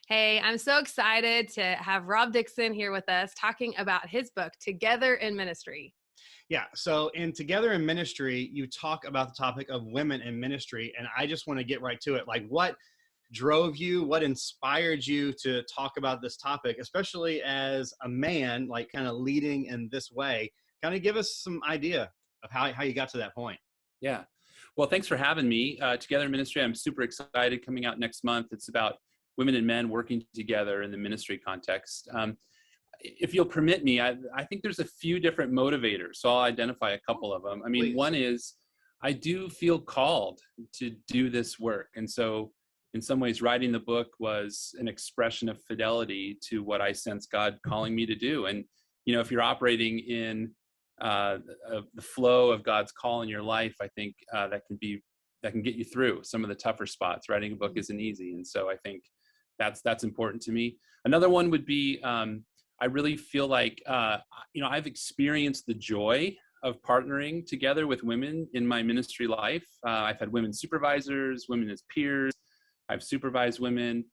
Hey, I'm so excited to have Rob Dixon here with us talking about his book, Together in Ministry. Yeah. So in Together in Ministry, you talk about the topic of women in ministry. And I just want to get right to it. Like, what drove you? What inspired you to talk about this topic, especially as a man, like kind of leading in this way? Kind of give us some idea of how you got to that point. Yeah. Well, thanks for having me. Together in Ministry, I'm super excited coming out next month. It's about women and men working together in the ministry context. If you'll permit me, I think there's a few different motivators. So I'll identify a couple of them. I mean, Please. one is I do feel called to do this work. And so in some ways, writing the book was an expression of fidelity to what I sense God calling me to do. And, if you're operating in the flow of God's call in your life, I think that can get you through some of the tougher spots. Writing a book isn't easy, and so I think that's important to me. Another one would be I really feel like I've experienced the joy of partnering together with women in my ministry life. I've had women supervisors, women as peers. I've supervised women.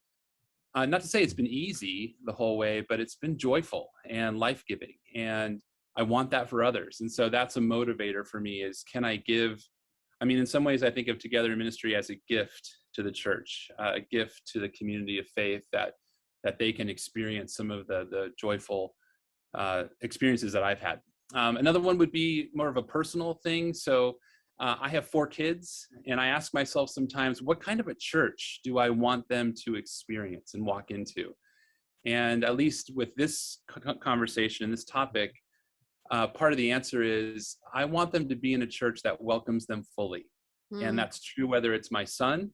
Not to say it's been easy the whole way, but it's been joyful and life-giving. And I want that for others. And so that's a motivator for me is, can I give? I mean, in some ways, I think of Together in Ministry as a gift to the church, a gift to the community of faith that they can experience some of the joyful experiences that I've had. Another one would be more of a personal thing. So I have 4 kids, and I ask myself sometimes, what kind of a church do I want them to experience and walk into? And at least with this conversation and this topic, part of the answer is I want them to be in a church that welcomes them fully. And Mm. that's true whether it's my son,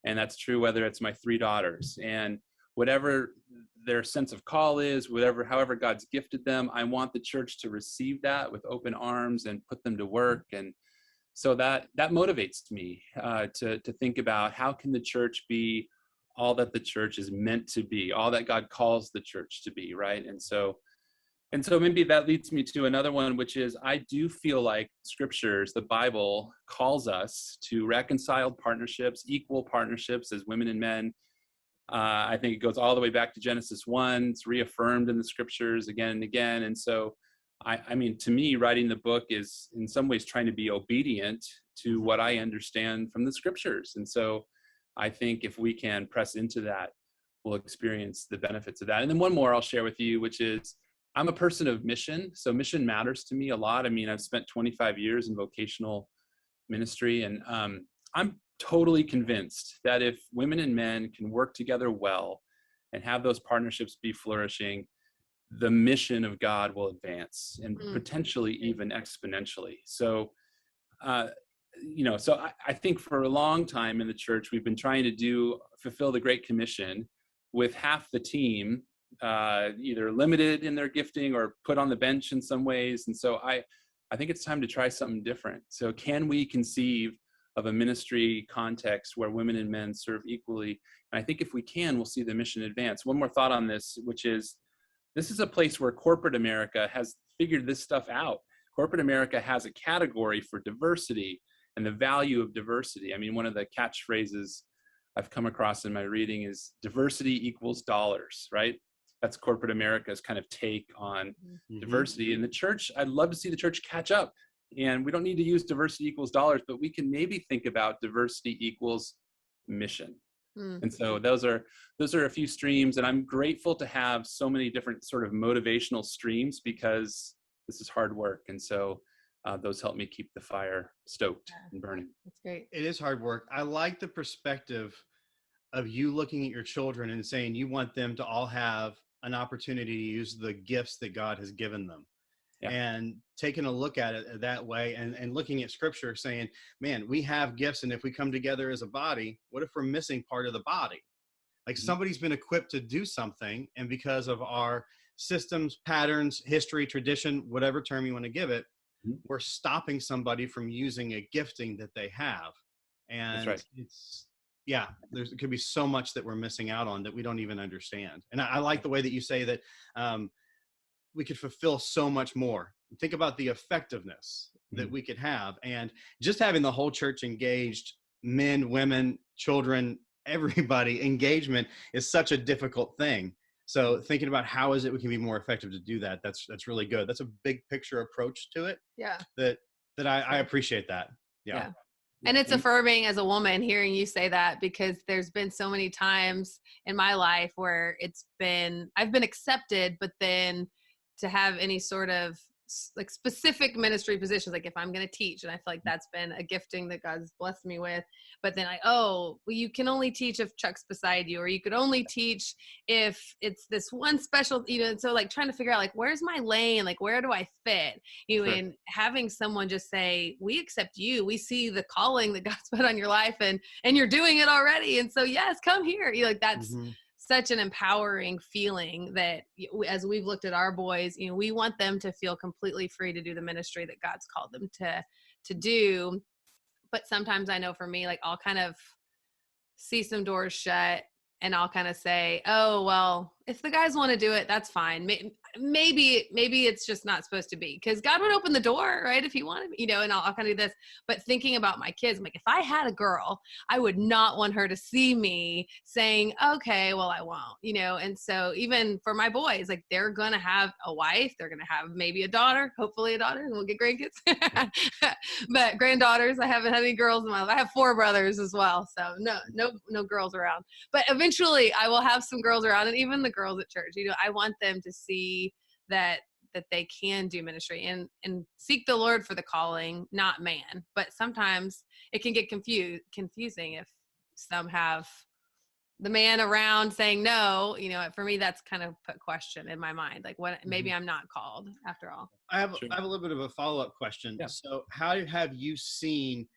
and that's true whether it's my 3 daughters. And whatever their sense of call is, however God's gifted them, I want the church to receive that with open arms and put them to work. And so that motivates me to think about how can the church be all that the church is meant to be, all that God calls the church to be, right? And so maybe that leads me to another one, which is I do feel like scriptures, the Bible calls us to reconciled partnerships, equal partnerships as women and men. I think it goes all the way back to Genesis 1. It's reaffirmed in the scriptures again and again. And so, I mean, to me, writing the book is in some ways trying to be obedient to what I understand from the scriptures. And so I think if we can press into that, we'll experience the benefits of that. And then one more I'll share with you, which is I'm a person of mission. So mission matters to me a lot. I mean, I've spent 25 years in vocational ministry, and I'm totally convinced that if women and men can work together well and have those partnerships be flourishing, the mission of God will advance and potentially even exponentially. So, I think for a long time in the church, we've been trying to fulfill the Great Commission with half the team either limited in their gifting or put on the bench in some ways. And so I think it's time to try something different. So can we conceive of a ministry context where women and men serve equally? And I think if we can, we'll see the mission advance. One more thought on this, which is this is a place where corporate America has figured this stuff out. Corporate America has a category for diversity and the value of diversity. I mean, one of the catchphrases I've come across in my reading is diversity equals dollars, right? That's corporate America's kind of take on diversity. In the church, I'd love to see the church catch up. And we don't need to use diversity equals dollars, but we can maybe think about diversity equals mission. And so those are a few streams, and I'm grateful to have so many different sort of motivational streams because this is hard work. And so those help me keep the fire stoked and burning. That's great. It is hard work. I like the perspective of you looking at your children and saying you want them to all have an opportunity to use the gifts that God has given them. Yeah. And taking a look at it that way and looking at scripture saying, man, we have gifts. And if we come together as a body, what if we're missing part of the body? Like somebody's been equipped to do something. And because of our systems, patterns, history, tradition, whatever term you want to give it, we're stopping somebody from using a gifting that they have. And That's right. there could be so much that we're missing out on that we don't even understand. And I like the way that you say that we could fulfill so much more. Think about the effectiveness that we could have. And just having the whole church engaged, men, women, children, everybody, engagement is such a difficult thing. So thinking about how is it we can be more effective to do that, that's really good. That's a big picture approach to it Yeah. that I appreciate that. Yeah. Yeah. And it's affirming as a woman hearing you say that, because there's been so many times in my life where I've been accepted, but then to have any sort of like specific ministry positions, like if I'm going to teach, and I feel like that's been a gifting that God's blessed me with, but then well, you can only teach if Chuck's beside you, or you could only teach if it's this one special, and so like trying to figure out like, where's my lane? Like, where do I fit? Sure. And having someone just say, we accept you, we see the calling that God's put on your life, and you're doing it already. And so, yes, come here. Like, that's such an empowering feeling that as we've looked at our boys, we want them to feel completely free to do the ministry that God's called them to do. But sometimes I know for me, like, I'll kind of see some doors shut and I'll kind of say, oh, well, if the guys want to do it, that's fine. Maybe it's just not supposed to be, because God would open the door, right? If he wanted, and I'll kind of do this. But thinking about my kids, I'm like, if I had a girl, I would not want her to see me saying, okay, well, I won't, And so even for my boys, like, they're going to have a wife, they're going to have maybe a daughter, hopefully a daughter, and we'll get grandkids, but granddaughters. I haven't had any girls in my life. I have 4 brothers as well. So no girls around, but eventually I will have some girls around, and even the girls at church, I want them to see that they can do ministry and seek the Lord for the calling, not man. But sometimes it can get confusing if some have the man around saying no. For me, that's kind of put question in my mind, like, what, maybe I'm not called after all. I have a little bit of a follow-up question. Yeah. So how have you seen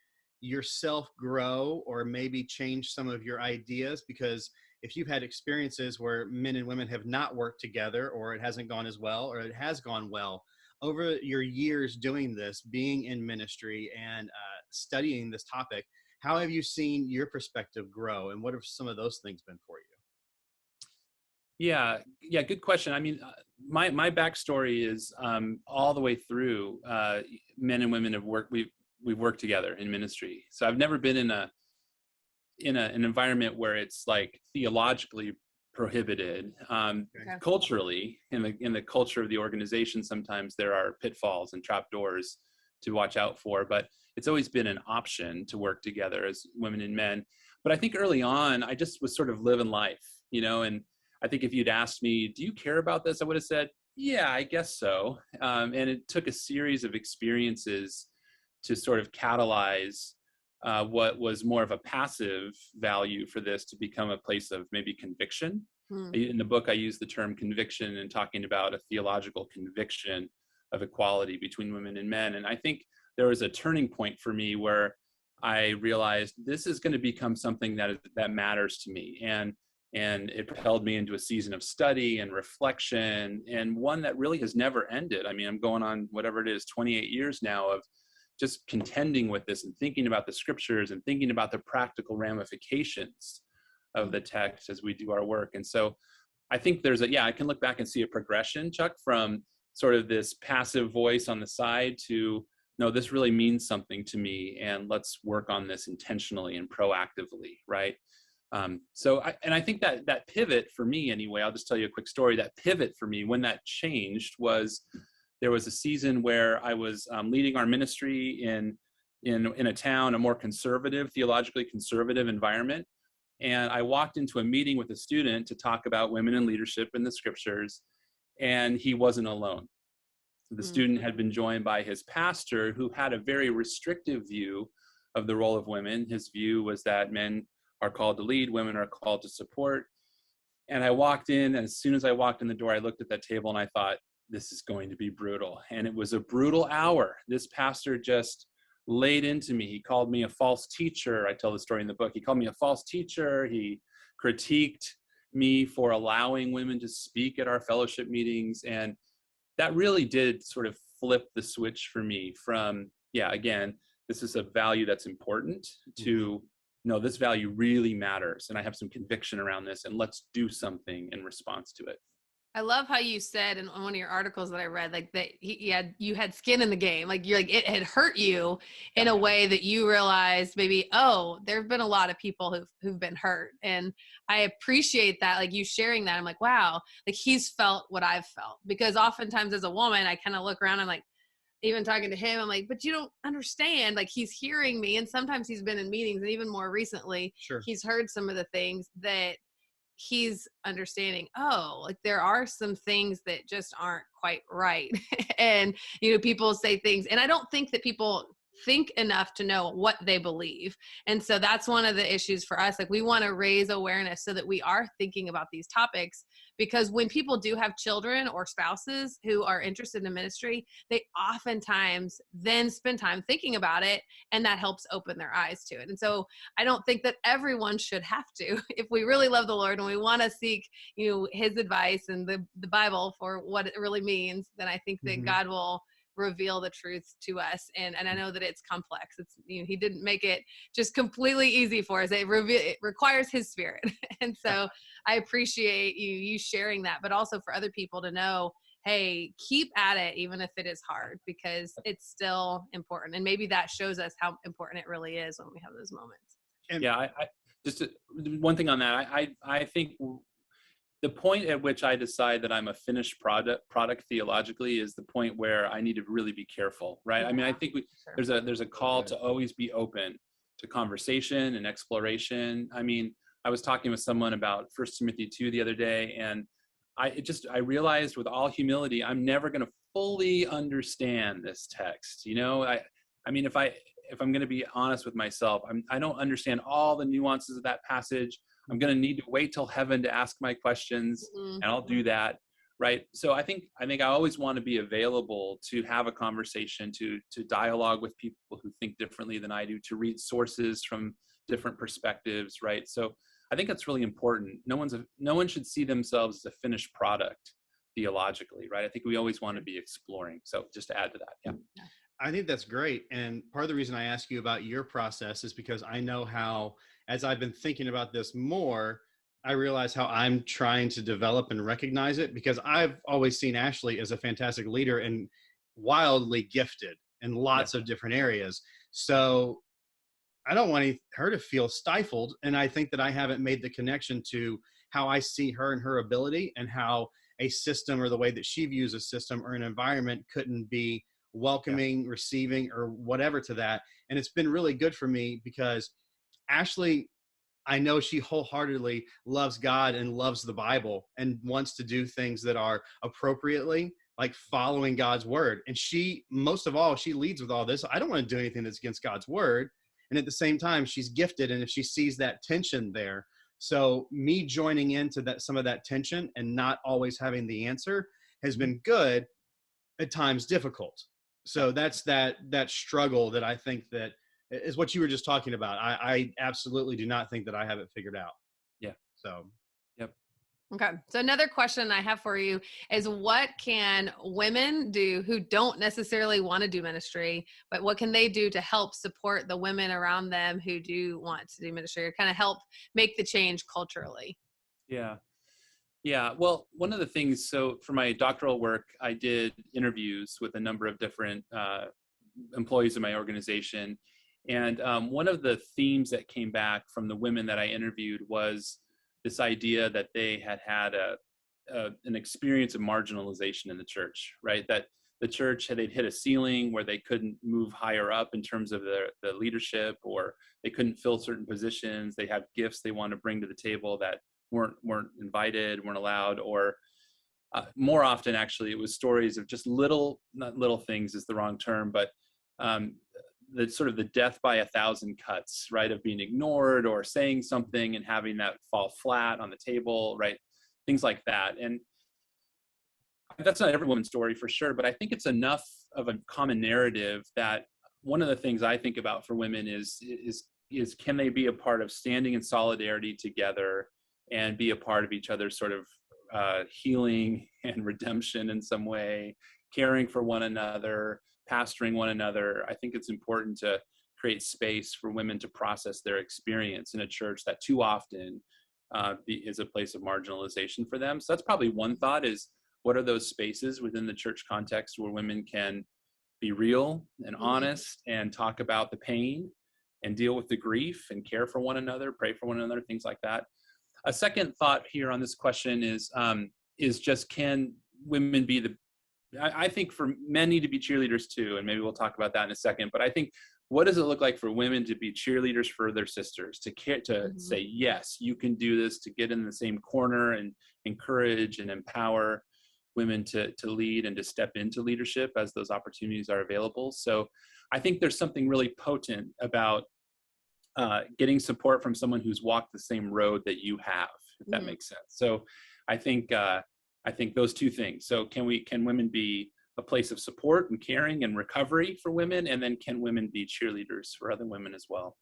yourself grow, or maybe change some of your ideas? Because if you've had experiences where men and women have not worked together, or it hasn't gone as well, or it has gone well, over your years doing this, being in ministry and studying this topic, how have you seen your perspective grow, and what have some of those things been for you? Yeah, good question. I mean, my backstory is all the way through. Men and women have worked. We've worked together in ministry. So I've never been in an environment where it's like theologically prohibited. Culturally, in the culture of the organization, sometimes there are pitfalls and trapdoors to watch out for, but it's always been an option to work together as women and men. But I think early on, I just was sort of living life, and I think if you'd asked me, do you care about this? I would have said, yeah, I guess so. And it took a series of experiences to sort of catalyze what was more of a passive value for this to become a place of maybe conviction. In the book, I use the term conviction and talking about a theological conviction of equality between women and men. And I think there was a turning point for me where I realized this is going to become something that matters to me. And it propelled me into a season of study and reflection, and one that really has never ended. I mean, I'm going on whatever it is, 28 years now of just contending with this and thinking about the scriptures and thinking about the practical ramifications of the text as we do our work. And so I think I can look back and see a progression, Chuck, from sort of this passive voice on the side to, no, this really means something to me, and let's work on this intentionally and proactively, right? I think that pivot for me anyway, I'll just tell you a quick story. That pivot for me, when that changed, was there was a season where I was leading our ministry in a town, a more conservative, theologically conservative environment. And I walked into a meeting with a student to talk about women in leadership in the scriptures, and he wasn't alone. The student had been joined by his pastor, who had a very restrictive view of the role of women. His view was that men are called to lead, women are called to support. And I walked in, and as soon as I walked in the door, I looked at that table and I thought, this is going to be brutal. And it was a brutal hour. This pastor just laid into me. He called me a false teacher. I tell the story in the book. He called me a false teacher. He critiqued me for allowing women to speak at our fellowship meetings. And that really did sort of flip the switch for me from, again, this is a value that's important, to, no, this value really matters. And I have some conviction around this, and let's do something in response to it. I love how you said in one of your articles that I read, like that you had skin in the game. Like you're like, it had hurt you in a way that you realized maybe, oh, there've been a lot of people who've been hurt. And I appreciate that. Like you sharing that. I'm like, wow, like he's felt what I've felt, because oftentimes as a woman, I kind of look around, I'm like, even talking to him, I'm like, but you don't understand. Like he's hearing me. And sometimes he's been in meetings, and even more recently, Sure. he's heard some of the things that he's understanding, oh, like there are some things that just aren't quite right. And people say things, and I don't think that people think enough to know what they believe. And so that's one of the issues for us. Like we want to raise awareness so that we are thinking about these topics, because when people do have children or spouses who are interested in ministry, they oftentimes then spend time thinking about it, and that helps open their eyes to it. And so I don't think that everyone should have to. If we really love the Lord and we want to seek, his advice and the Bible for what it really means, then I think that God will reveal the truth to us. And I know that it's complex. It's, he didn't make it just completely easy for us. It requires his spirit. And so I appreciate you sharing that, but also for other people to know, hey, keep at it, even if it is hard, because it's still important. And maybe that shows us how important it really is when we have those moments. Yeah, I just one thing on that. I think the point at which I decide that I'm a finished product theologically is the point where I need to really be careful, right? Yeah, I mean, I think there's a call to always be open to conversation and exploration. I mean, I was talking with someone about 1 Timothy 2 the other day, and I realized with all humility, I'm never going to fully understand this text. I mean, if I'm going to be honest with myself, I don't understand all the nuances of that passage. I'm going to need to wait till heaven to ask my questions, and I'll do that, right? So I think I always want to be available to have a conversation, to dialogue with people who think differently than I do, to read sources from different perspectives, right? So I think that's really important. No one should see themselves as a finished product theologically, right? I think we always want to be exploring. So just to add to that, yeah. I think that's great. And part of the reason I ask you about your process is because I know how, as I've been thinking about this more, I realize how I'm trying to develop and recognize it, because I've always seen Ashley as a fantastic leader and wildly gifted in lots of different areas. So I don't want her to feel stifled. And I think that I haven't made the connection to how I see her and her ability, and how a system or the way that she views a system or an environment couldn't be welcoming, receiving, or whatever to that. And it's been really good for me, because Ashley, I know she wholeheartedly loves God and loves the Bible and wants to do things that are appropriately, like following God's word. And she, most of all, she leads with all this. I don't want to do anything that's against God's word. And at the same time, she's gifted. And if she sees that tension there, so me joining into that, some of that tension and not always having the answer has been good, at times difficult. So that's that struggle that I think that is what you were just talking about. I absolutely do not think that I have it figured out. Yeah. So, yep. Okay. So another question I have for you is, what can women do who don't necessarily want to do ministry, but what can they do to help support the women around them who do want to do ministry, or kind of help make the change culturally? Yeah. Yeah. Well, one of the things, so for my doctoral work, I did interviews with a number of different employees in my organization. And one of the themes that came back from the women that I interviewed was this idea that they had an experience of marginalization in the church, right? That the church they'd hit a ceiling where they couldn't move higher up in terms of the leadership, or they couldn't fill certain positions. They have gifts they want to bring to the table that weren't invited, weren't allowed, or more often actually it was stories of just not little things is the wrong term, but the sort of the death by 1,000 cuts, right? Of being ignored or saying something and having that fall flat on the table, right? Things like that. And that's not every woman's story for sure, but I think it's enough of a common narrative that one of the things I think about for women is can they be a part of standing in solidarity together and be a part of each other's sort of healing and redemption in some way, caring for one another, pastoring one another. I think it's important to create space for women to process their experience in a church that too often is a place of marginalization for them. So that's probably one thought, is what are those spaces within the church context where women can be real and honest and talk about the pain and deal with the grief and care for one another, pray for one another, things like that. A second thought here on this question is just, can women be I think for men need to be cheerleaders too, and maybe we'll talk about that in a second, but I think, what does it look like for women to be cheerleaders for their sisters, to care, to say, yes, you can do this, to get in the same corner and encourage and empower women to lead and to step into leadership as those opportunities are available. So I think there's something really potent about getting support from someone who's walked the same road that you have, if that makes sense. So I think those two things. So can women be a place of support and caring and recovery for women? And then can women be cheerleaders for other women as well?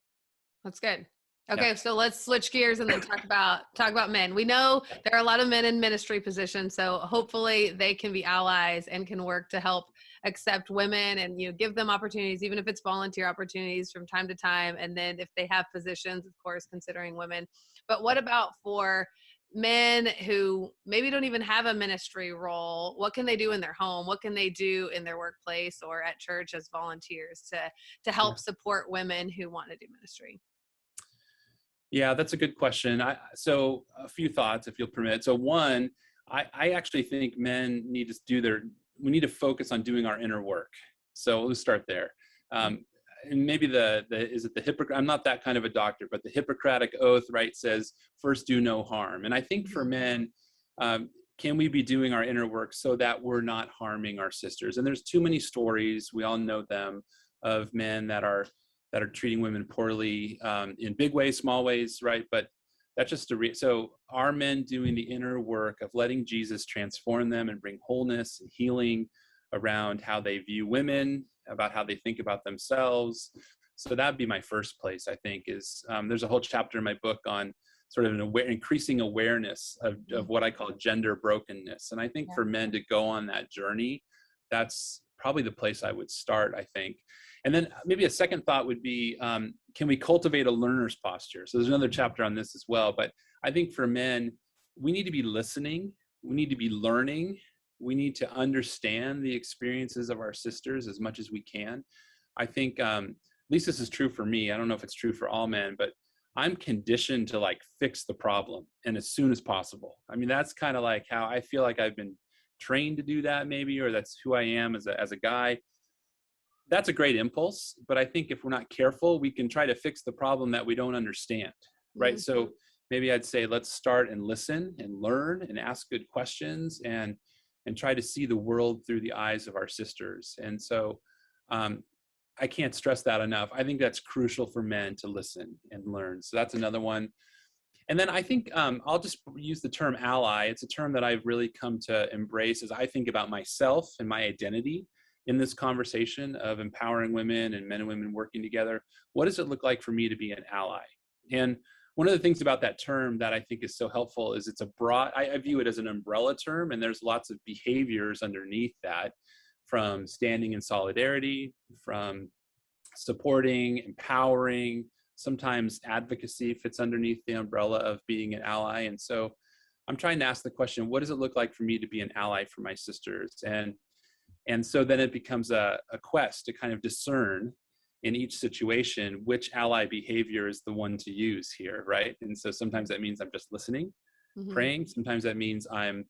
That's good. Okay, so let's switch gears and then talk about men. We know there are a lot of men in ministry positions, so hopefully they can be allies and can work to help accept women and, you know, give them opportunities, even if it's volunteer opportunities from time to time. And then if they have positions, of course, considering women. But what about for men who maybe don't even have a ministry role? What can they do in their home? What can they do in their workplace or at church as volunteers to help support women who want to do ministry? Yeah, that's a good question. So a few thoughts, if you'll permit. So one, I actually think men need to we need to focus on doing our inner work. So let's start there. And maybe is it the Hippocratic? I'm not that kind of a doctor, but the Hippocratic Oath, right, says first do no harm. And I think for men, can we be doing our inner work so that we're not harming our sisters? And there's too many stories, we all know them, of men that are treating women poorly in big ways, small ways, right? But that's just so are men doing the inner work of letting Jesus transform them and bring wholeness and healing around how they view women, about how they think about themselves? So that'd be my first place, I think, is there's a whole chapter in my book on sort of increasing awareness of what I call gender brokenness. And I think for men to go on that journey, that's probably the place I would start, I think. And then maybe a second thought would be, can we cultivate a learner's posture? So there's another chapter on this as well. But I think for men, we need to be listening. We need to be learning. We need to understand the experiences of our sisters as much as we can. I think, at least this is true for me. I don't know if it's true for all men, but I'm conditioned to like fix the problem and as soon as possible. I mean, that's kind of like how I feel like I've been trained to do that, maybe, or that's who I am as a guy. That's a great impulse, but I think if we're not careful, we can try to fix the problem that we don't understand, right? So maybe I'd say, let's start and listen and learn and ask good questions and try to see the world through the eyes of our sisters. And so I can't stress that enough. I think that's crucial for men to listen and learn. So that's another one. And then I think I'll just use the term ally. It's a term that I've really come to embrace as I think about myself and my identity in this conversation of empowering women and men and women working together. What does it look like for me to be an ally? And one of the things about that term that I think is so helpful is it's a broad, I view it as an umbrella term, and there's lots of behaviors underneath that, from standing in solidarity, from supporting, empowering, sometimes advocacy fits underneath the umbrella of being an ally. And so I'm trying to ask the question, what does it look like for me to be an ally for my sisters? And so then it becomes a quest to kind of discern in each situation which ally behavior is the one to use here, right? And so sometimes that means I'm just listening, praying. Sometimes that means I'm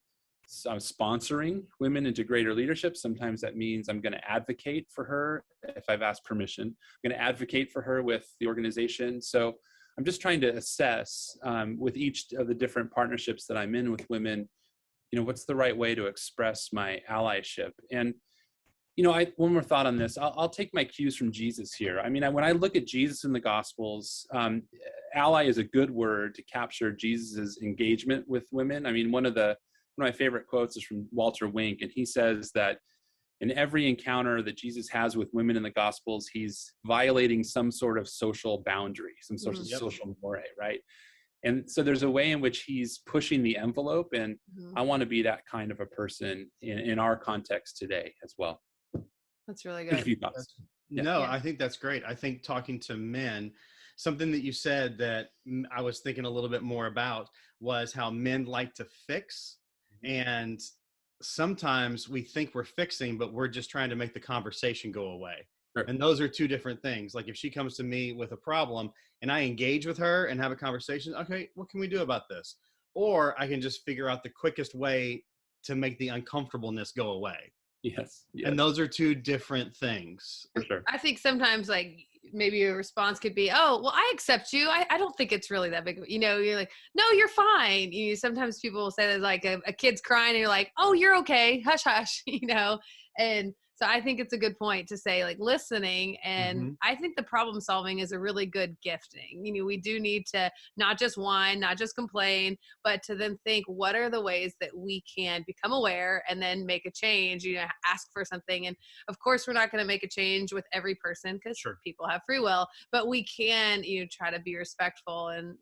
sponsoring women into greater leadership. Sometimes that means I'm going to advocate for her if I've asked permission. I'm going to advocate for her with the organization. So I'm just trying to assess with each of the different partnerships that I'm in with women, what's the right way to express my allyship? And one more thought on this. I'll take my cues from Jesus here. I mean, when I look at Jesus in the Gospels, ally is a good word to capture Jesus's engagement with women. I mean, one of my favorite quotes is from Walter Wink, and he says that in every encounter that Jesus has with women in the Gospels, he's violating some sort of social boundary, some sort of social mores, right? And so there's a way in which he's pushing the envelope, and I want to be that kind of a person in our context today as well. That's really good. No, I think that's great. I think talking to men, something that you said that I was thinking a little bit more about was how men like to fix. And sometimes we think we're fixing, but we're just trying to make the conversation go away. Sure. And those are two different things. Like if she comes to me with a problem and I engage with her and have a conversation, okay, what can we do about this? Or I can just figure out the quickest way to make the uncomfortableness go away. Yes. And those are two different things. For sure. I think sometimes like maybe a response could be, oh, well, I accept you. I don't think it's really that big. You're like, no, you're fine. Sometimes people will say that like a kid's crying and you're like, oh, you're okay. Hush, hush, and so I think it's a good point to say like listening. And I think the problem solving is a really good gifting. We do need to not just whine, not just complain, but to then think, what are the ways that we can become aware and then make a change, ask for something. And of course, we're not going to make a change with every person because people have free will, but we can, try to be respectful and,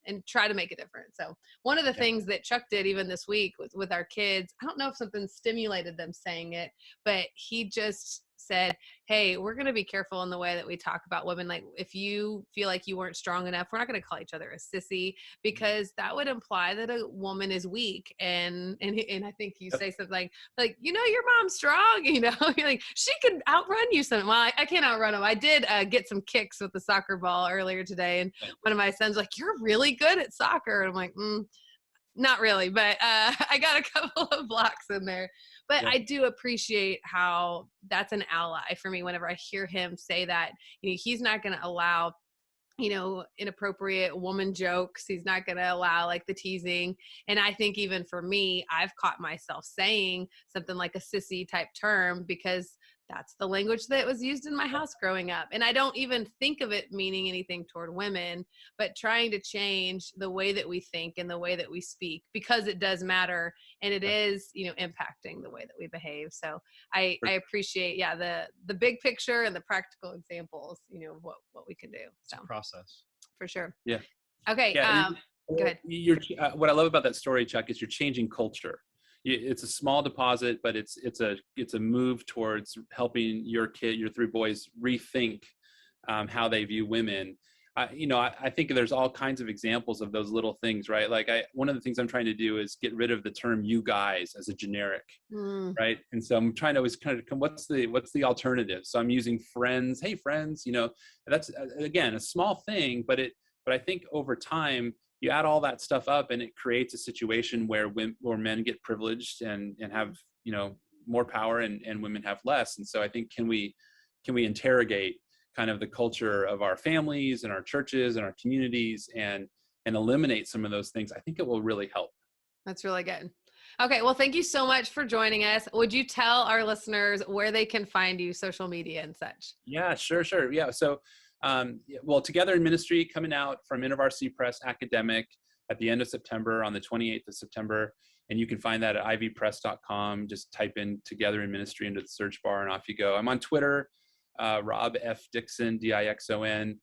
and try to make a difference. So one of the things that Chuck did even this week with our kids, I don't know if something stimulated them saying it, but he just said, hey, we're going to be careful in the way that we talk about women. Like if you feel like you weren't strong enough, we're not going to call each other a sissy, because that would imply that a woman is weak. And I think you say something like, your mom's strong, you're like, she could outrun you. Well, I can't outrun him. I did get some kicks with the soccer ball earlier today. And one of my sons was like, you're really good at soccer. And I'm like, not really, but I got a couple of blocks in there. But I do appreciate how that's an ally for me whenever I hear him say that. He's not going to allow inappropriate woman jokes. He's not going to allow like the teasing. And I think even for me, I've caught myself saying something like a sissy type term because that's the language that was used in my house growing up. And I don't even think of it meaning anything toward women, but trying to change the way that we think and the way that we speak, because it does matter. And it is, impacting the way that we behave. So I appreciate, the big picture and the practical examples, what we can do. So process. For sure. Yeah. Okay. Yeah, go ahead. What I love about that story, Chuck, is you're changing culture. It's a small deposit, but it's a move towards helping your three boys rethink how they view women. I think there's all kinds of examples of those little things, right? Like one of the things I'm trying to do is get rid of the term "you guys" as a generic, right? And so I'm trying to always kind of come, what's the alternative? So I'm using friends. Hey, friends, that's again a small thing, but I think over time, you add all that stuff up and it creates a situation where men get privileged and have, more power and women have less. And so I think, can we interrogate kind of the culture of our families and our churches and our communities and eliminate some of those things? I think it will really help. That's really good. Okay. Well, thank you so much for joining us. Would you tell our listeners where they can find you, social media and such? Yeah, sure. Yeah. So, Together in Ministry, coming out from InterVarsity Press Academic at the end of September, on the 28th of September. And you can find that at ivpress.com. Just type in Together in Ministry into the search bar and off you go. I'm on Twitter, Rob F. Dixon, Dixon.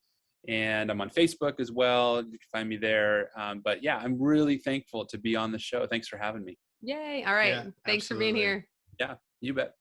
And I'm on Facebook as well. You can find me there. But yeah, I'm really thankful to be on the show. Thanks for having me. Yay. All right. Yeah, thanks for being here. Yeah, you bet.